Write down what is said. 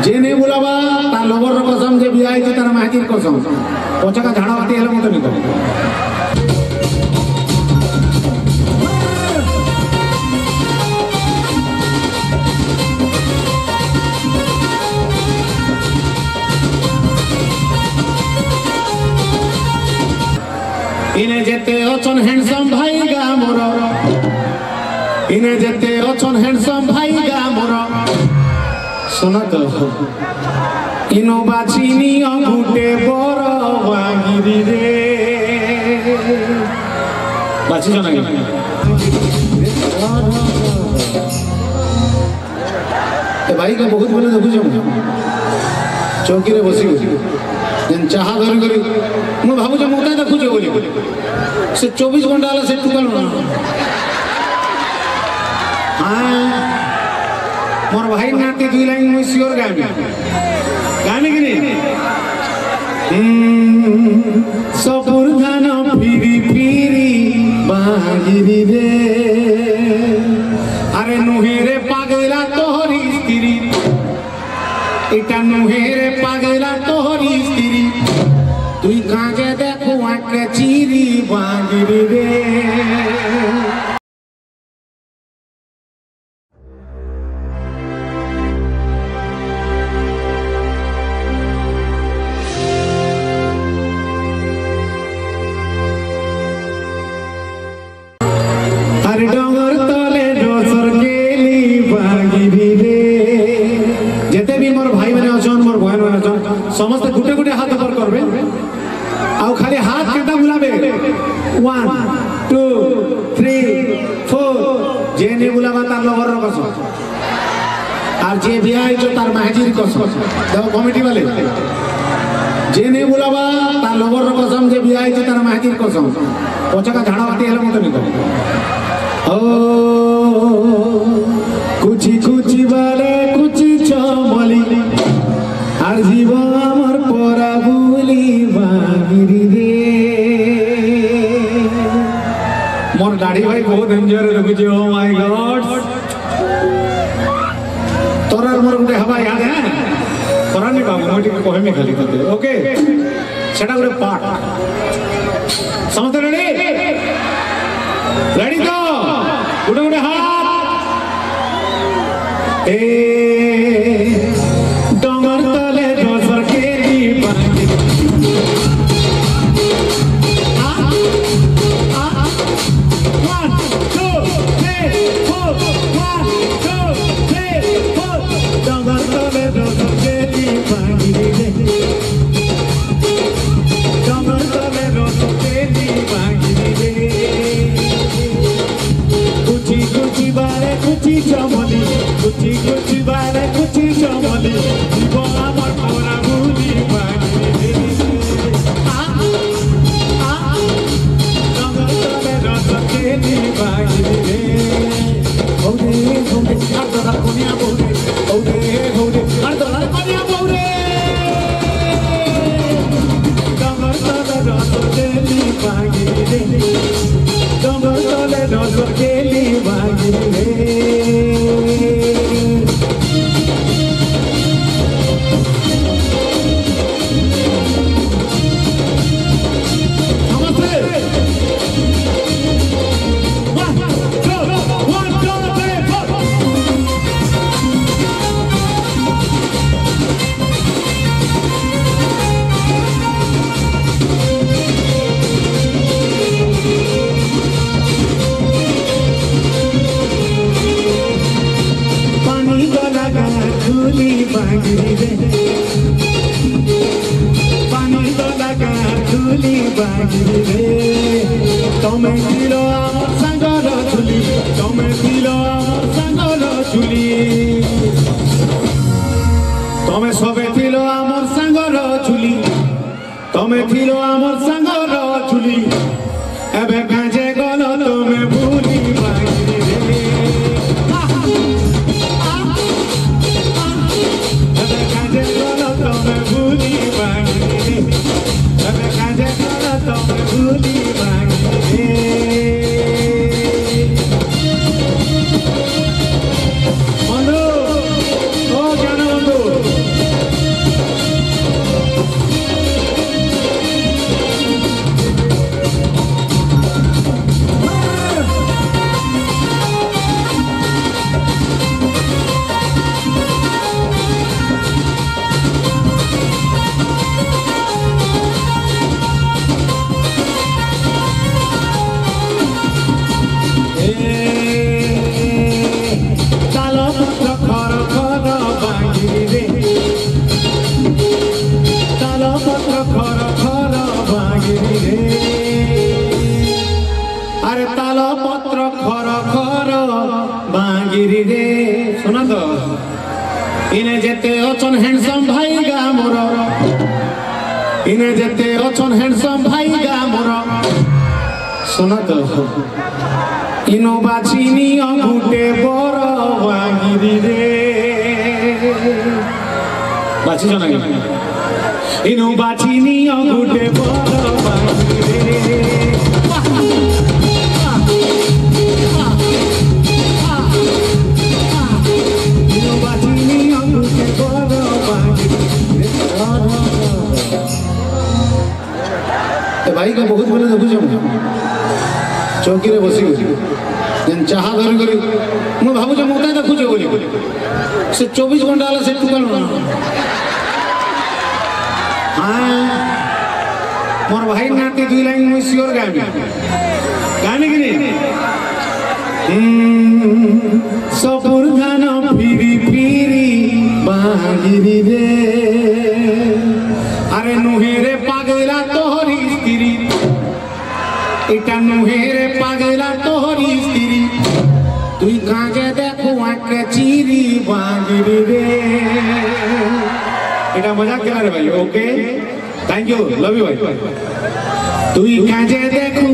जे नहीं बुलावा तार लवर रो कसम जे बिया है तार महाजीर कसम पछका झाड़ा आती हेले मत नहीं इने जेते अचन हैंडसम भाई गा मोर इने जेते अचन हैंडसम भाई गा मोर सुन तो इनो बाचिनी अंगूठे बर वागिरी रे बाची जाना ए भाई का बहुत बोले देखु जो चौकी रे बसी जन चाहा धर करी मु भाबु जे मोता देखु जे बोली से 24 घंटा वाला से टुकल ना हां मोर भाई नाती दुई लाइन में सियोर गामी गामी कि नहीं सपुर धान फिरी फिरी बागिरी रे अरे नुहेरे पागला तोहरी स्त्री इटा नुहेरे पागला तोहरी स्त्री तुई काजे देखो आके चीरी बागिरी रे डोंगर तले डोसर केली बागिरी रे जेते भी मोर भाई माने अछन मोर बहन माने अछन समस्त गुटे गुटे हाथ ऊपर करबे आउ खाली हाथ केटा बुलाबे 1 2 3 4 जे ने बुलाबा तार लवर रो कसम और जे बिया है जो तार महाजीर कसम देखो कमिटी वाले जे ने बुलाबा तार लवर रो कसम जे बिया है जो तार महाजीर कसम पछका झाड़ा आती हेले मत नहीं ओ कुची कुची बाले कुची चमली आर जीवन आमर परा बुली बागिरी रे मोर दाढ़ी भाई बहुत एंजॉय लगु जे ओ माय गॉड तोरा मोर गुटे हवा याद है करानी बाबू मोटी को कहमे खाली तते ओके सेटा गुटे पार्ट समझ रेडी रेडी तो उड़े उड़े हाथ डोंगर तले डोसर केली बागिरी डोंगर तले डोसर केली बागिरी रे डोंगर तले डोसर केली बागिरी रे कुची बारे कुची चमली कुची बारे कुची चमली जीवन आमर परा बुली बागिरी डोंगर तले डोसर केली बागिरी रे ओरे ओरे आदरा कोनिया बोले ओरे आदरा कोनिया बोले डोंगर तले डोसर केली बागिरी रे डोंगर तले डोसर केली बागिरी रे बागिरी रे पानी तो लगा धूली बागिरी रे तमे दिलो आमर सांगर झुली तमे दिलो आमर सांगर झुली तमे सबे दिलो आमर सांगर झुली तमे दिलो आमर सांगर झुली एबे काजे गलो तमे भूली बागिरी रे भूली बागिरी भूली बागिरी बंधु ओ ज्ञान बंधु इने जेते अचन हैंडसम भाई गा मोर इने जेते अचन हैंडसम भाई गा मोर सुना तो इनो बाचिनी अंगूठे बर बागिरी रे बाची जाना इनो बाचिनी अंगूठे बर बागिरी रे भाई का बहुत बड़े देखु चौकी रे बसी जेन चाहा धर करी मु भाबु जे मोटा देखु जे बोली से 24 घंटा वाला से टुकल हां मोर भाई नाती दुई लाइन मु सियोर गाने कि नहीं सपुर गाना फिरी फिरी बागिरी रे अरे नुहेरे पागला तोहरी स्त्री इटा नुहेरे पागला तोहरी स्त्री तुई कागे देखो आके चीरी बागिरी रे इटा मजाक कर रहे भाई okay thank you love you भाई तुई कागे देखो